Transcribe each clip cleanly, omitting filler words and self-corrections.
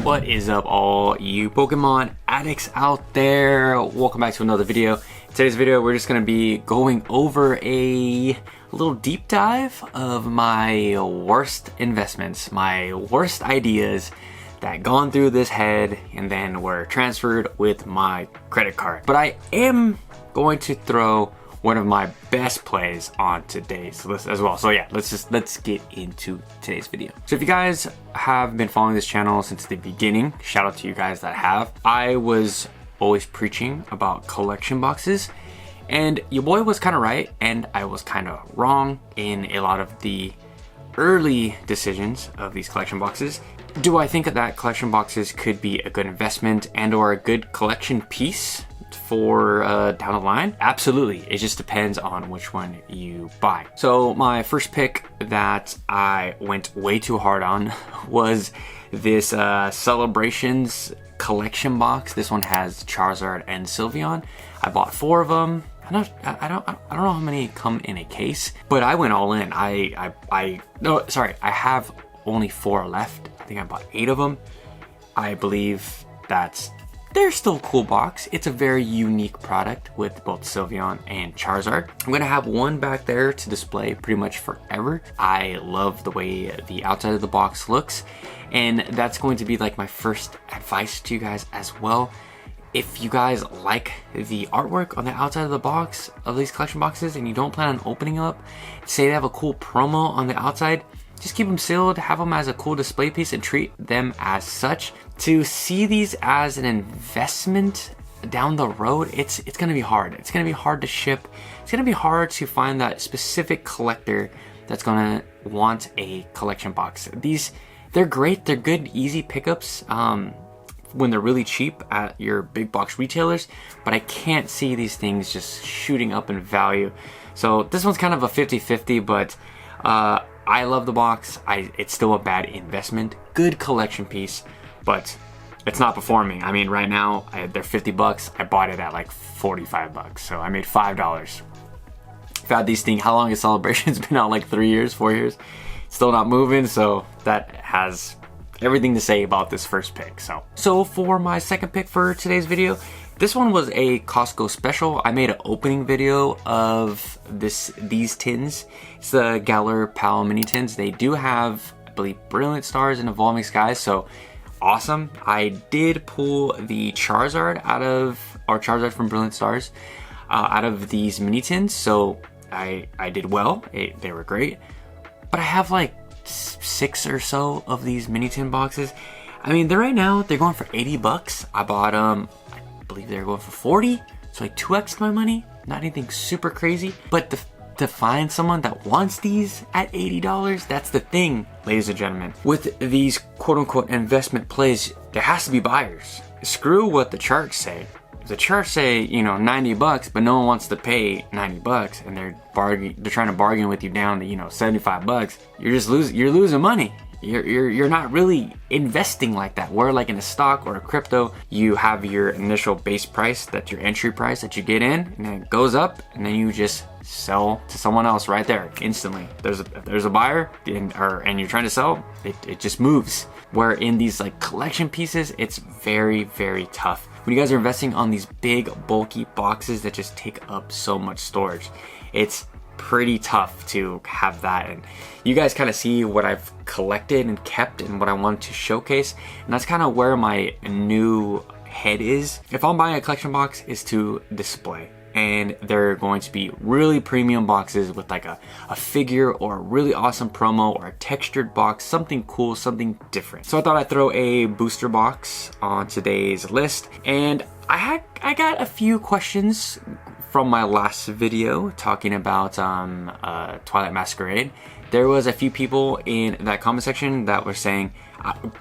What is up, all you Pokemon addicts out there? Welcome back to another video. In today's video, we're just going to be going over a little deep dive of my worst investments, my worst ideas that gone through this head and then were transferred with my credit card. But I am going to throw one of my best plays on today's list as well. So yeah, let's get into today's video. So if you guys have been following this channel since the beginning, shout out to you guys that have. I was always preaching about collection boxes, and your boy was kind of right and I was kind of wrong in a lot of the early decisions of these collection boxes. Do I think that collection boxes could be a good investment and or a good collection piece for down the line? Absolutely. It just depends on which one you buy. So my first pick that I went way too hard on was this Celebrations collection box. This one has Charizard and Sylveon. I bought 4 of them. I don't know how many come in a case, but I went all in. I have only 4 left. I think I bought 8 of them. I believe they're still a cool box. It's a very unique product with both Sylveon and Charizard. I'm gonna have one back there to display pretty much forever. I love the way the outside of the box looks, and that's going to be like my first advice to you guys as well. If you guys like the artwork on the outside of the box of these collection boxes and you don't plan on opening up, say they have a cool promo on the outside, just keep them sealed, have them as a cool display piece and treat them as such. To see these as an investment down the road, it's gonna be hard. It's gonna be hard to ship. It's gonna be hard to find that specific collector that's gonna want a collection box. They're great, they're good, easy pickups when they're really cheap at your big box retailers, but I can't see these things just shooting up in value. So this one's kind of a 50-50, but I love the box. It's still a bad investment. Good collection piece, but it's not performing. I mean, right now they're 50 bucks. I bought it at like 45 bucks, so I made $5. I've had these things. How long has Celebrations been out? Like 3 years, 4 years. Still not moving. So that has everything to say about this first pick. So for my second pick for today's video, this one was a Costco special. I made an opening video of these tins. It's the Galar Pal mini tins. They do have, I believe, Brilliant Stars and Evolving Skies, so awesome. I did pull the Charizard Charizard from Brilliant Stars out of these mini tins, so I did well. They were great. But I have like 6 or so of these mini tin boxes. I mean, they're going for 80 bucks. I bought them, I believe they're going for 40, so I 2x'd my money. Not anything super crazy, but to find someone that wants these at $80, that's the thing, ladies and gentlemen. With these quote-unquote investment plays, there has to be buyers. Screw what the charts say. If the charts say, 90 bucks, but no one wants to pay 90 bucks, and they're trying to bargain with you down to 75 bucks, you're losing money. You're not really investing like that. Where like in a stock or a crypto, you have your initial base price, that's your entry price that you get in, and then it goes up, and then you just sell to someone else right there instantly. There's a buyer and you're trying to sell, it just moves. Where in these like collection pieces, it's very, very tough. When you guys are investing on these big bulky boxes that just take up so much storage, it's pretty tough to have that. And you guys kind of see what I've collected and kept and what I want to showcase, and that's kind of where my new head is. If I'm buying a collection box, is to display, and they're going to be really premium boxes with like a figure or a really awesome promo or a textured box, something cool, something different. So I thought I'd throw a booster box on today's list, and I got a few questions from my last video talking about Twilight Masquerade. There was a few people in that comment section that were saying,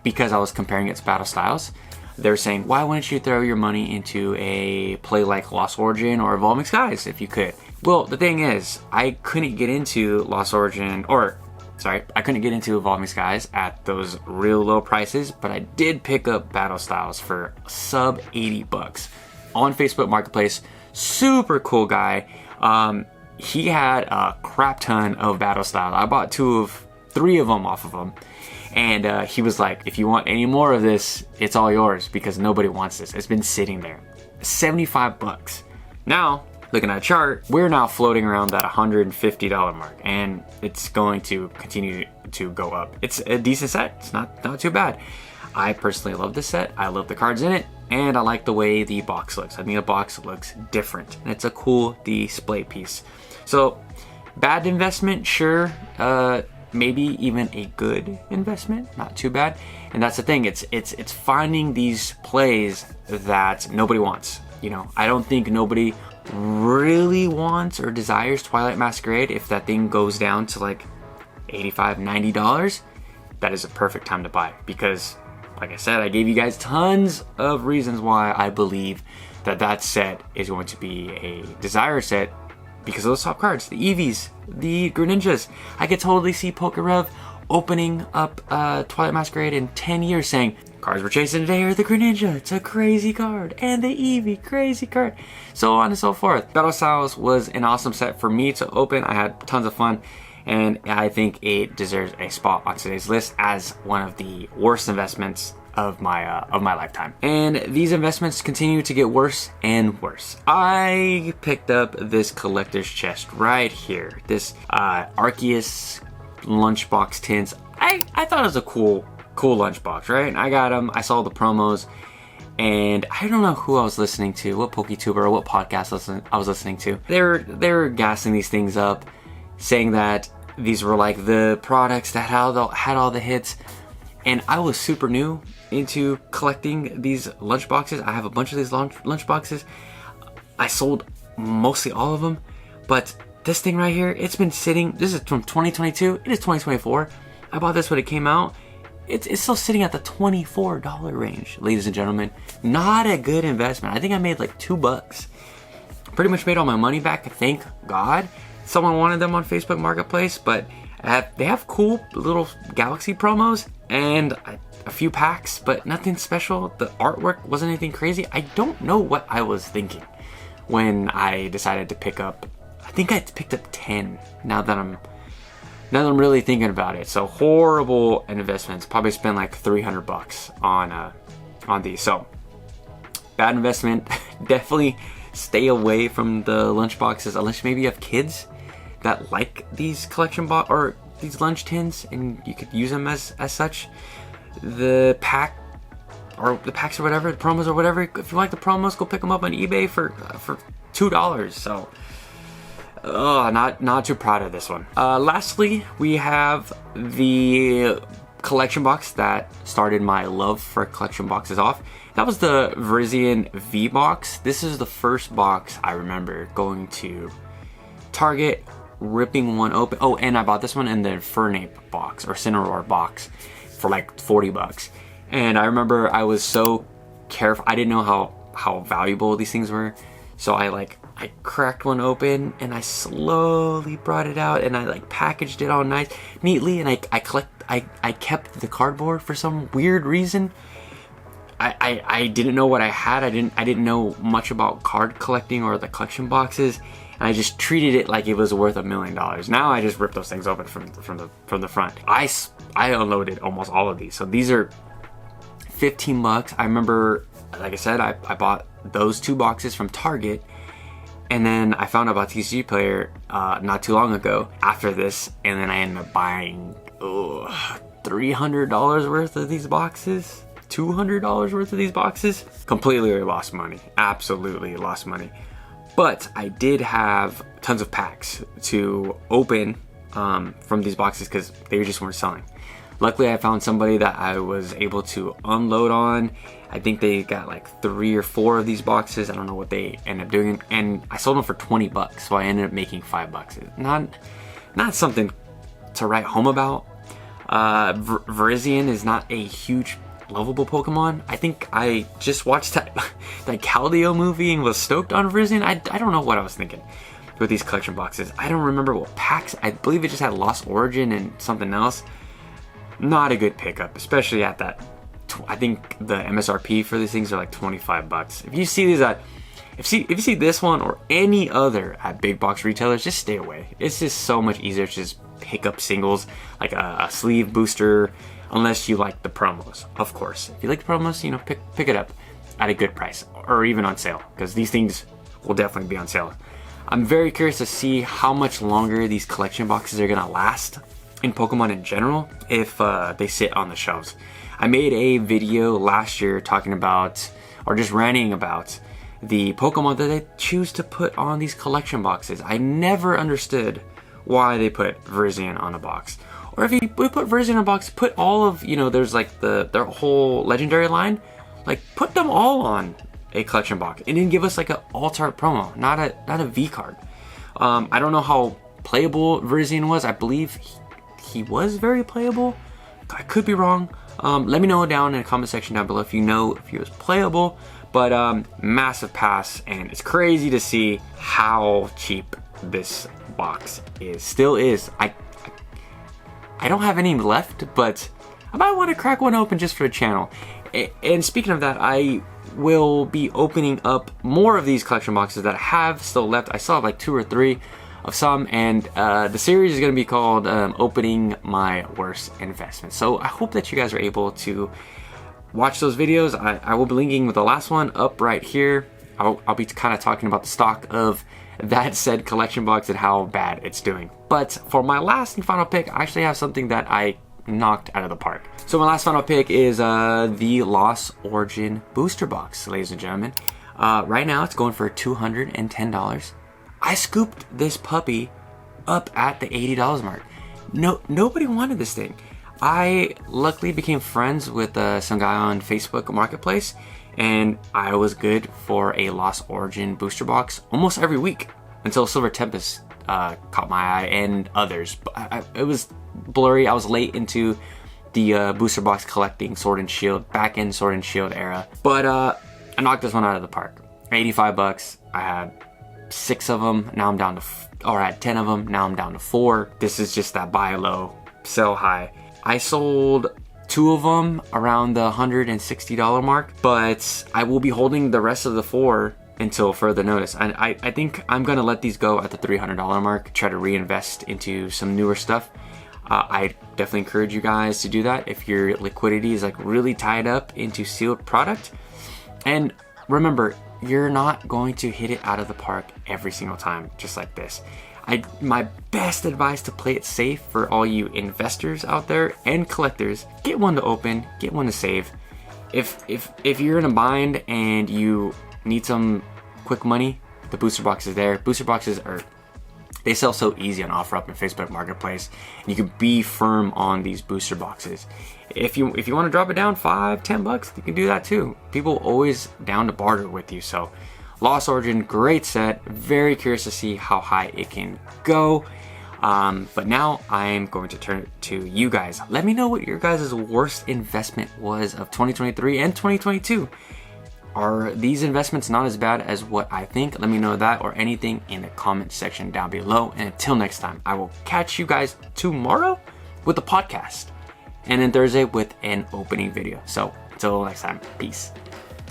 because I was comparing it to battle styles, they're saying, why wouldn't you throw your money into a play like Lost Origin or Evolving Skies if you could? Well, the thing is, I couldn't get into Evolving Skies at those real low prices, but I did pick up battle styles for sub 80 bucks on Facebook Marketplace. Super cool guy. He had a crap ton of battle style. I bought 3 of them off of him. And he was like, if you want any more of this, it's all yours because nobody wants this. It's been sitting there. 75 bucks. Now, looking at a chart, we're now floating around that $150 mark, and it's going to continue to go up. It's a decent set. It's not too bad. I personally love this set. I love the cards in it, and I like the way the box looks. I think the box looks different, and it's a cool display piece. So, bad investment, sure. Maybe even a good investment, not too bad. And that's the thing. It's finding these plays that nobody wants. You know, I don't think nobody really wants or desires Twilight Masquerade. If that thing goes down to like $85, $90, that is a perfect time to buy, because like I said, I gave you guys tons of reasons why I believe that set is going to be a desire set because of those top cards, the Eevees, the Greninjas. I could totally see Pokerev opening up Twilight Masquerade in 10 years saying, cards we're chasing today are the Greninja, it's a crazy card, and the Eevee, crazy card, so on and so forth. Battle Styles was an awesome set for me to open. I had tons of fun, and I think it deserves a spot on today's list as one of the worst investments of my lifetime. And these investments continue to get worse and worse. I picked up this collector's chest right here. This Arceus lunchbox tints. I thought it was a cool lunchbox, right? I got them. I saw the promos, and I don't know who I was listening to, what PokeTuber or what podcast I was listening to. They were gassing these things up, saying that these were like the products that had all the hits. And I was super new into collecting these lunchboxes. I have a bunch of these lunchboxes. I sold mostly all of them, but this thing right here, it's been sitting. This is from 2022. It is 2024. I bought this when it came out. It's still sitting at the $24 range, ladies and gentlemen. Not a good investment. I think I made like $2. Pretty much made all my money back, thank God. Someone wanted them on Facebook Marketplace, but they have cool little Galaxy promos and a few packs, but nothing special. The artwork wasn't anything crazy. I don't know what I was thinking when I decided to pick up. I think I picked up 10 now that I'm really thinking about it. So horrible investments. Probably spent like $300 on these. So bad investment. Definitely stay away from the lunch boxes unless maybe you have kids that like these collection or these lunch tins, and you could use them as such. The packs or whatever, the promos or whatever. If you like the promos, go pick them up on eBay for $2. So, not too proud of this one. Lastly, we have the collection box that started my love for collection boxes off. That was the Verizion V box. This is the first box I remember going to Target, ripping one open. Oh, and I bought this one in the Fernape box or Cineroar box for like $40. And I remember I was so careful. I didn't know how valuable these things were. So I cracked one open and I slowly brought it out and I like packaged it all neatly, and I kept the cardboard for some weird reason. I didn't know what I had. I didn't know much about card collecting or the collection boxes, and I just treated it like it was worth $1 million. Now I just rip those things open from the front. I unloaded almost all of these. So these are $15. I remember, like I said, I bought those 2 boxes from Target, and then I found out about TCG Player not too long ago after this, and then I ended up buying $300 worth of these boxes. $200 worth of these boxes. Completely lost money. Absolutely lost money. But I did have tons of packs to open from these boxes because they just weren't selling. Luckily, I found somebody that I was able to unload on. I think they got like 3 or 4 of these boxes. I don't know what they ended up doing, and I sold them for $20, so I ended up making $5. Not something to write home about. Verizion is not a huge lovable Pokemon. I think I just watched that Caldeo movie and was stoked on Verizion. I don't know what I was thinking with these collection boxes. I don't remember what packs. I believe it just had Lost Origin and something else. Not a good pickup, especially at that. I think the MSRP for these things are like $25. If you see these if you see this one or any other at big box retailers, just stay away. It's just so much easier to just pick up singles, like a sleeve booster, unless you like the promos, of course. If you like the promos, you know, pick it up at a good price or even on sale, because these things will definitely be on sale. I'm very curious to see how much longer these collection boxes are gonna last in Pokemon in general if they sit on the shelves. I made a video last year talking about, or just ranting about, the Pokemon that they choose to put on these collection boxes. I never understood why they put Verizion on a box. Or if you put Verizion on a box, put all of, you know, there's like their whole legendary line, like put them all on a collection box and then give us like an alt-art promo, not a V card. I don't know how playable Verizion was. I believe he was very playable. I could be wrong. Let me know down in the comment section down below if you know if he was playable. But massive pass, and it's crazy to see how cheap this box still is. I don't have any left, but I might want to crack one open just for the channel. And speaking of that, I will be opening up more of these collection boxes that I have still left. I still have like 2 or 3 of some, and the series is going to be called Opening My Worst Investment. So I hope that you guys are able to watch those videos. I will be linking with the last one up right here. I'll be kind of talking about the stock of that said collection box and how bad it's doing. But for my last and final pick, I actually have something that I knocked out of the park. So my last final pick is the Lost Origin booster box, ladies and gentlemen. Right now it's going for $210. I scooped this puppy up at the $80 mark. Nobody wanted this thing. I luckily became friends with some guy on Facebook Marketplace, and I was good for a Lost Origin booster box almost every week until Silver Tempest caught my eye and others. But it was blurry. I was late into the booster box collecting Sword and Shield, back in Sword and Shield era. But I knocked this one out of the park. 85 bucks. I had 6 of them. Now I'm down to, or I had 10 of them. Now I'm down to 4. This is just that buy low, sell high. I sold 2 of them around the $160 mark, but I will be holding the rest of the 4 until further notice. I think I'm gonna let these go at the $300 mark, try to reinvest into some newer stuff. I definitely encourage you guys to do that if your liquidity is like really tied up into sealed product. And remember, you're not going to hit it out of the park every single time, just like this. My best advice to play it safe for all you investors out there and collectors: get one to open, get one to save. If you're in a bind and you need some quick money, the booster box is there. Booster boxes they sell so easy on OfferUp and Facebook Marketplace, and you can be firm on these booster boxes. If you want to drop it down $5-10, you can do that too. People always down to barter with you. So Lost Origin, great set. Very curious to see how high it can go. But now I'm going to turn it to you guys. Let me know what your guys' worst investment was of 2023 and 2022. Are these investments not as bad as what I think? Let me know that or anything in the comment section down below. And until next time, I will catch you guys tomorrow with the podcast, and then Thursday with an opening video. So until next time, peace.